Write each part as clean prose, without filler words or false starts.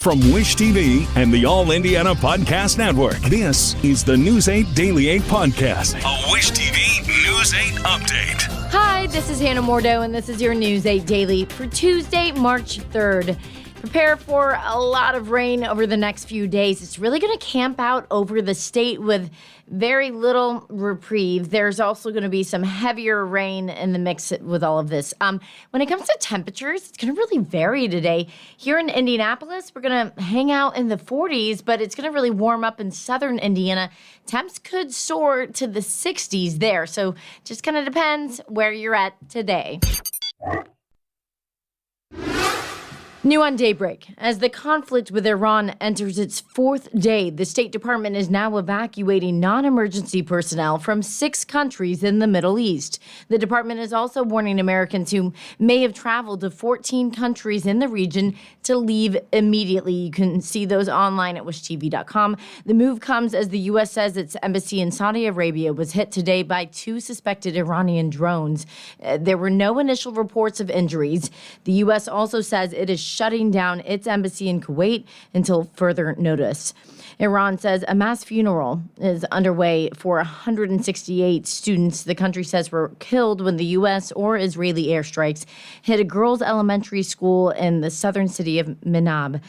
From Wish TV and the All Indiana Podcast Network, this is the News 8 Daily 8 Podcast, a Wish TV News 8 update. Hi, this is Hannah Mordo, and this is your News 8 Daily for Tuesday, March 3rd. Prepare for a lot of rain over the next few days. It's really going to camp out over the state with very little reprieve. There's also going to be some heavier rain in the mix with all of this. When it comes to temperatures, it's going to really vary today. Here in Indianapolis, we're going to hang out in the 40s, but it's going to really warm up in southern Indiana. Temps could soar to the 60s there, so just kind of depends where you're at today. New on Daybreak. As the conflict with Iran enters its fourth day, the State Department is now evacuating non-emergency personnel from 6 countries in the Middle East. The department is also warning Americans who may have traveled to 14 countries in the region to leave immediately. You can see those online at wishtv.com. The move comes as the U.S. says its embassy in Saudi Arabia was hit today by 2 suspected Iranian drones. There were no initial reports of injuries. The U.S. also says it is shutting down its embassy in Kuwait until further notice. Iran says a mass funeral is underway for 168 students the country says were killed when the U.S. or Israeli airstrikes hit a girls' elementary school in the southern city of Minab.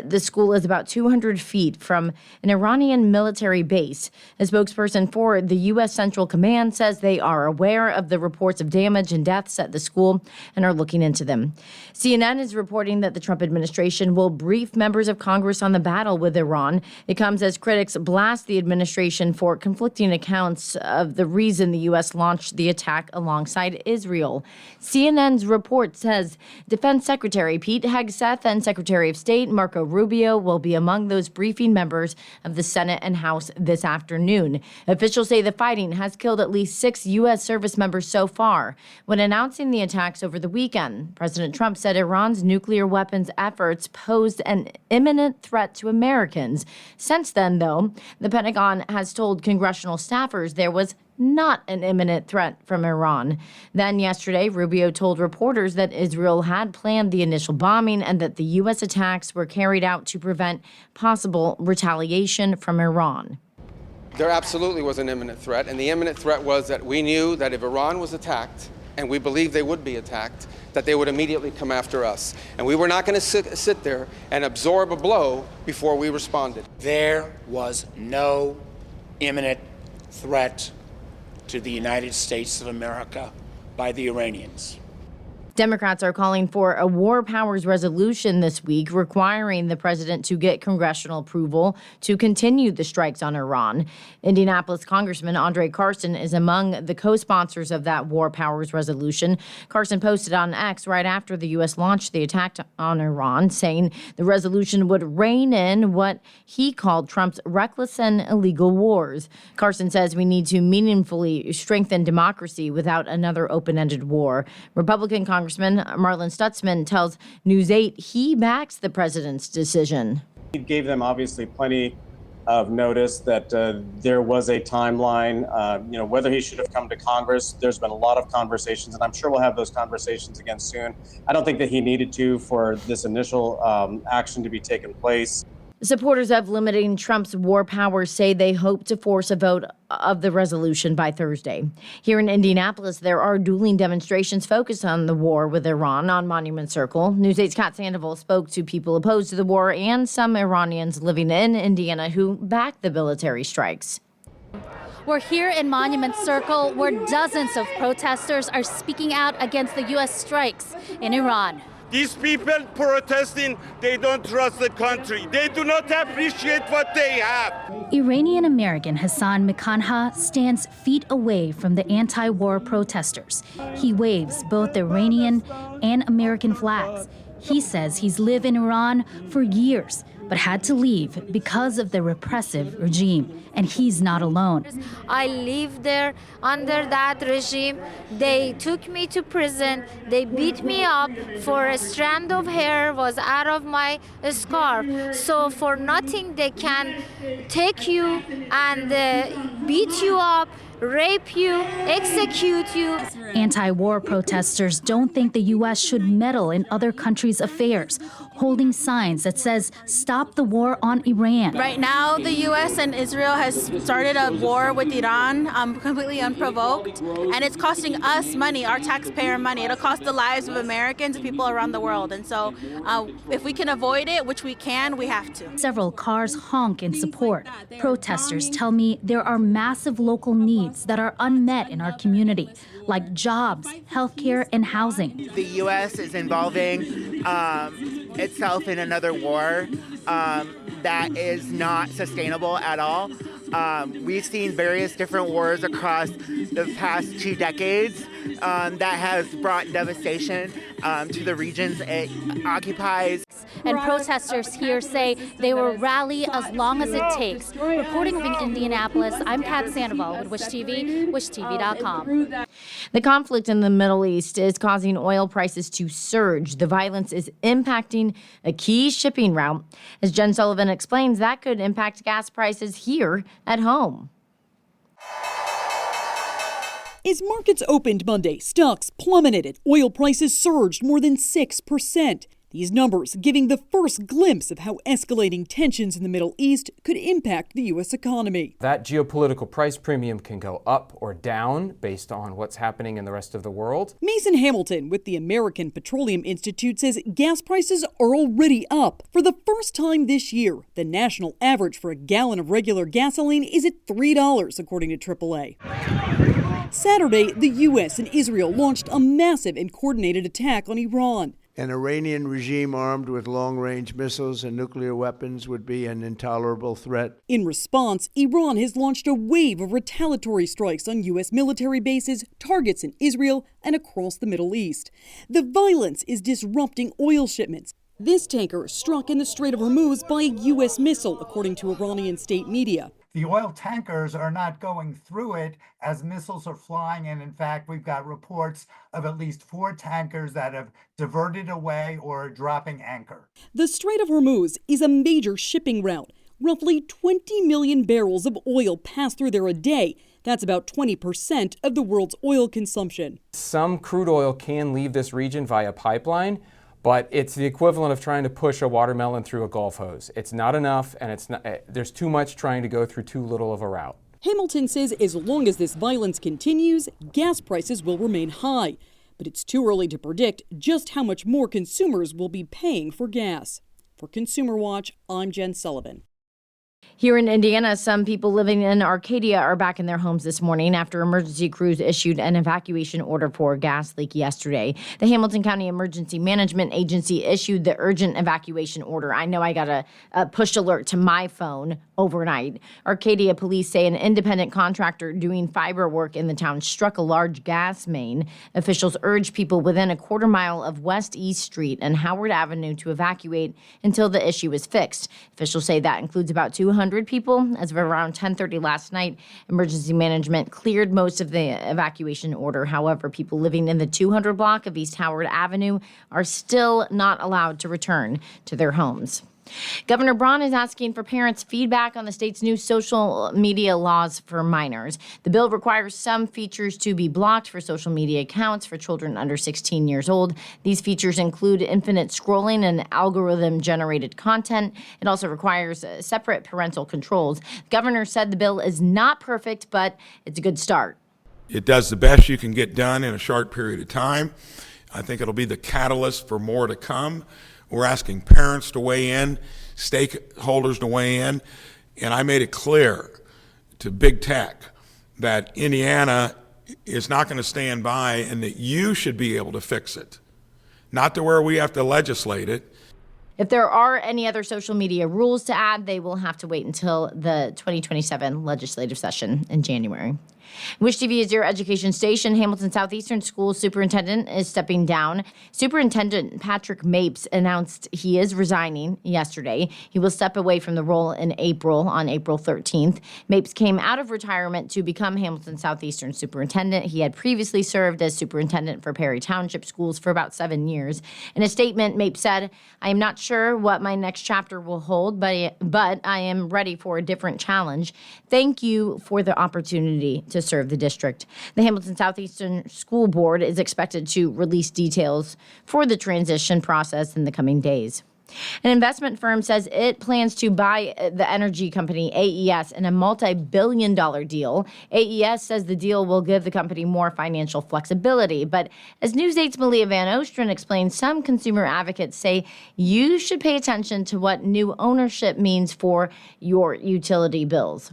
The school is about 200 feet from an Iranian military base. A spokesperson for the U.S. Central Command says they are aware of the reports of damage and deaths at the school and are looking into them. CNN is reporting that the Trump administration will brief members of Congress on the battle with Iran. It comes as critics blast the administration for conflicting accounts of the reason the U.S. launched the attack alongside Israel. CNN's report says Defense Secretary Pete Hegseth and Secretary of State Marco Rubio will be among those briefing members of the Senate and House this afternoon. Officials say the fighting has killed at least 6 U.S. service members so far. When announcing the attacks over the weekend, President Trump said Iran's nuclear weapons efforts posed an imminent threat to Americans. Since then, though, the Pentagon has told congressional staffers there was not an imminent threat from Iran. Then yesterday, Rubio told reporters that Israel had planned the initial bombing and that the U.S. attacks were carried out to prevent possible retaliation from Iran. There absolutely was an imminent threat, and the imminent threat was that we knew that if Iran was attacked, and we believed they would be attacked, that they would immediately come after us. And we were not going to sit there and absorb a blow before we responded. There was no imminent threat to the United States of America by the Iranians. Democrats are calling for a war powers resolution this week requiring the president to get congressional approval to continue the strikes on Iran. Indianapolis Congressman Andre Carson is among the co-sponsors of that war powers resolution. Carson posted on X right after the U.S. launched the attack on Iran, saying the resolution would rein in what he called Trump's reckless and illegal wars. Carson says we need to meaningfully strengthen democracy without another open-ended war. Republican Congressman Marlin Stutzman tells News 8 he backs the president's decision. He gave them obviously plenty of notice that there was a timeline, whether he should have come to Congress. There's been a lot of conversations, and I'm sure we'll have those conversations again soon. I don't think that he needed to for this initial action to be taken place. Supporters of limiting Trump's war powers say they hope to force a vote of the resolution by Thursday. Here in Indianapolis, there are dueling demonstrations focused on the war with Iran on Monument Circle. News 8's Scott Sandoval spoke to people opposed to the war and some Iranians living in Indiana who back the military strikes. We're here in Monument Circle where dozens of protesters are speaking out against the U.S. strikes in Iran. These people protesting, they don't trust the country. They do not appreciate what they have. Iranian American Hassan Mikhanha stands feet away from the anti-war protesters. He waves both Iranian and American flags. He says he's lived in Iran for years, but had to leave because of the repressive regime. And he's not alone. I lived there under that regime. They took me to prison. They beat me up for a strand of hair was out of my scarf. So for nothing, they can take you and beat you up, rape you, execute you. Anti-war protesters don't think the U.S. should meddle in other countries' affairs, holding signs that says, "Stop the war on Iran." Right now, the U.S. and Israel has started a war with Iran completely unprovoked, and it's costing us money, our taxpayer money. It'll cost the lives of Americans and people around the world. And so if we can avoid it, which we can, we have to. Several cars honk in support. Protesters tell me there are massive local needs that are unmet in our community, like jobs, healthcare, and housing. The U.S. is involving itself in another war that is not sustainable at all. We've seen various different wars across the past 2 decades that has brought devastation to the regions it occupies. And protesters here say they will rally as long as it takes. Reporting from Indianapolis, I'm Kat Sandoval with Wish TV, wishtv.com. The conflict in the Middle East is causing oil prices to surge. The violence is impacting a key shipping route. As Jen Sullivan explains, that could impact gas prices here at home. As markets opened Monday, stocks plummeted. Oil prices surged more than 6%. These numbers giving the first glimpse of how escalating tensions in the Middle East could impact the U.S. economy. That geopolitical price premium can go up or down based on what's happening in the rest of the world. Mason Hamilton with the American Petroleum Institute says gas prices are already up. For the first time this year, the national average for a gallon of regular gasoline is at $3, according to AAA. Saturday, the U.S. and Israel launched a massive and coordinated attack on Iran. An Iranian regime armed with long-range missiles and nuclear weapons would be an intolerable threat. In response, Iran has launched a wave of retaliatory strikes on U.S. military bases, targets in Israel, and across the Middle East. The violence is disrupting oil shipments. This tanker struck in the Strait of Hormuz by a U.S. missile, according to Iranian state media. The oil tankers are not going through it as missiles are flying. And in fact, we've got reports of at least 4 tankers that have diverted away or are dropping anchor. The Strait of Hormuz is a major shipping route. Roughly 20 million barrels of oil pass through there a day. That's about 20% of the world's oil consumption. Some crude oil can leave this region via pipeline, but it's the equivalent of trying to push a watermelon through a golf hose. It's not enough, and there's too much trying to go through too little of a route. Hamilton says as long as this violence continues, gas prices will remain high. But it's too early to predict just how much more consumers will be paying for gas. For Consumer Watch, I'm Jen Sullivan. Here in Indiana, some people living in Arcadia are back in their homes this morning after emergency crews issued an evacuation order for a gas leak yesterday. The Hamilton County Emergency Management Agency issued the urgent evacuation order. I know I got a push alert to my phone overnight. Arcadia police say an independent contractor doing fiber work in the town struck a large gas main. Officials urged people within a quarter mile of West East Street and Howard Avenue to evacuate until the issue is fixed. Officials say that includes about 200 people. As of around 10:30 last night, emergency management cleared most of the evacuation order. However, people living in the 200 block of East Howard Avenue are still not allowed to return to their homes. Governor Braun is asking for parents' feedback on the state's new social media laws for minors. The bill requires some features to be blocked for social media accounts for children under 16 years old. These features include infinite scrolling and algorithm-generated content. It also requires separate parental controls. The governor said the bill is not perfect, but it's a good start. It does the best you can get done in a short period of time. I think it'll be the catalyst for more to come. We're asking parents to weigh in, stakeholders to weigh in, and I made it clear to big tech that Indiana is not going to stand by and that you should be able to fix it, not to where we have to legislate it. If there are any other social media rules to add, they will have to wait until the 2027 legislative session in January. Wish TV is your education station. Hamilton Southeastern School Superintendent is stepping down. Superintendent Patrick Mapes announced he is resigning yesterday. He will step away from the role in April, on April 13th. Mapes came out of retirement to become Hamilton Southeastern Superintendent. He had previously served as superintendent for Perry Township Schools for about 7 years. In a statement, Mapes said, "I am not sure what my next chapter will hold, but I am ready for a different challenge. Thank you for the opportunity to serve the district." The Hamilton Southeastern School Board is expected to release details for the transition process in the coming days. An investment firm says it plans to buy the energy company AES in a multi-billion-dollar deal. AES says the deal will give the company more financial flexibility. But as News 8's Malia Van Ostrin explains, some consumer advocates say you should pay attention to what new ownership means for your utility bills.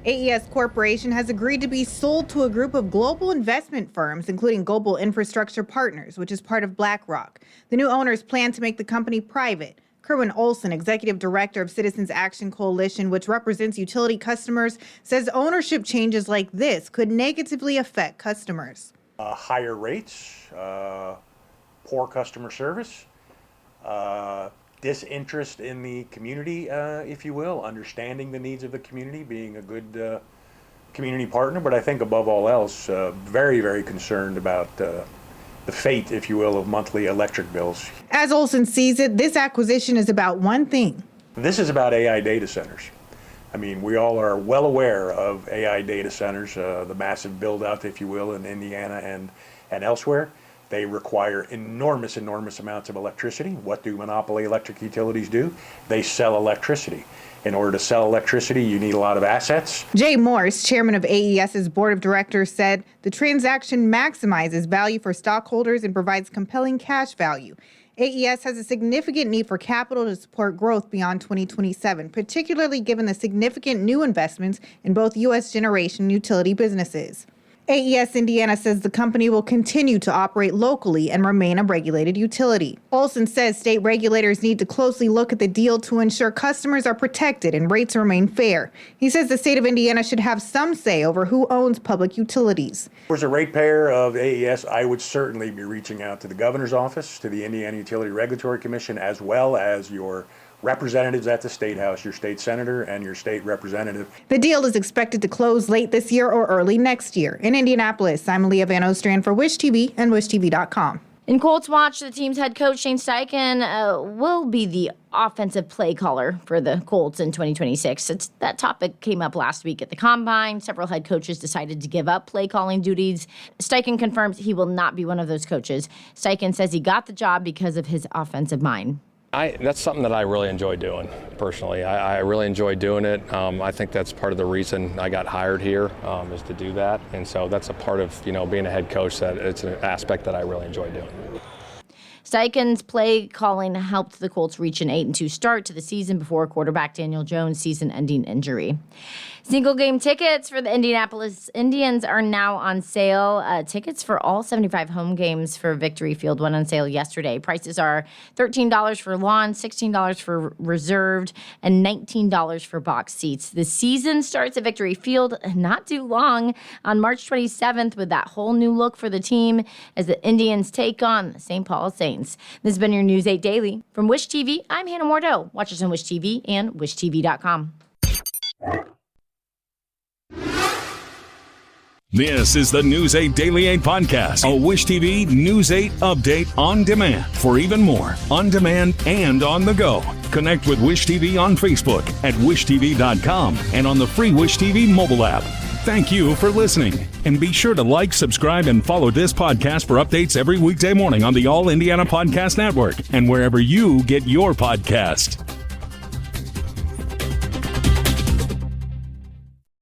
AES Corporation has agreed to be sold to a group of global investment firms, including Global Infrastructure Partners, which is part of BlackRock. The new owners plan to make the company private. Kerwin Olson, executive director of Citizens Action Coalition, which represents utility customers, says ownership changes like this could negatively affect customers. Higher rates, poor customer service, disinterest in the community, if you will, understanding the needs of the community, being a good community partner, but I think above all else, very, very concerned about the fate, if you will, of monthly electric bills. As Olson sees it, this acquisition is about one thing. This is about AI data centers. I mean, we all are well aware of AI data centers, the massive build out, if you will, in Indiana and elsewhere. They require enormous amounts of electricity. What do monopoly electric utilities do? They sell electricity. In order to sell electricity, you need a lot of assets. Jay Morse, chairman of AES's board of directors, said the transaction maximizes value for stockholders and provides compelling cash value. AES has a significant need for capital to support growth beyond 2027, particularly given the significant new investments in both U.S. generation and utility businesses. AES Indiana says the company will continue to operate locally and remain a regulated utility. Olson says state regulators need to closely look at the deal to ensure customers are protected and rates remain fair. He says the state of Indiana should have some say over who owns public utilities. As a ratepayer of AES, I would certainly be reaching out to the governor's office, to the Indiana Utility Regulatory Commission, as well as your representatives at the State House, your state senator and your state representative. The deal is expected to close late this year or early next year. In Indianapolis, I'm Malia Van Ostrin for Wish TV and WishTV.com. In Colts Watch, the team's head coach, Shane Steichen, will be the offensive play caller for the Colts in 2026. That topic came up last week at the Combine. Several head coaches decided to give up play calling duties. Steichen confirms he will not be one of those coaches. Steichen says he got the job because of his offensive mind. That's something that I really enjoy doing, personally. I really enjoy doing it. I think that's part of the reason I got hired here, is to do that. And so that's a part of, being a head coach, that it's an aspect that I really enjoy doing. Steichen's play calling helped the Colts reach an 8-2 start to the season before quarterback Daniel Jones' season-ending injury. Single-game tickets for the Indianapolis Indians are now on sale. Tickets for all 75 home games for Victory Field went on sale yesterday. Prices are $13 for lawn, $16 for reserved, and $19 for box seats. The season starts at Victory Field not too long on March 27th with that whole new look for the team as the Indians take on the St. Paul Saints. This has been your News 8 Daily. From Wish TV, I'm Hannah Mordeau. Watch us on Wish TV and WishTV.com. This is the News 8 Daily 8 podcast, a Wish TV News 8 update on demand. For even more, on demand and on the go, connect with Wish TV on Facebook at WishTV.com and on the free Wish TV mobile app. Thank you for listening, and be sure to like, subscribe, and follow this podcast for updates every weekday morning on the All Indiana Podcast Network and wherever you get your podcast.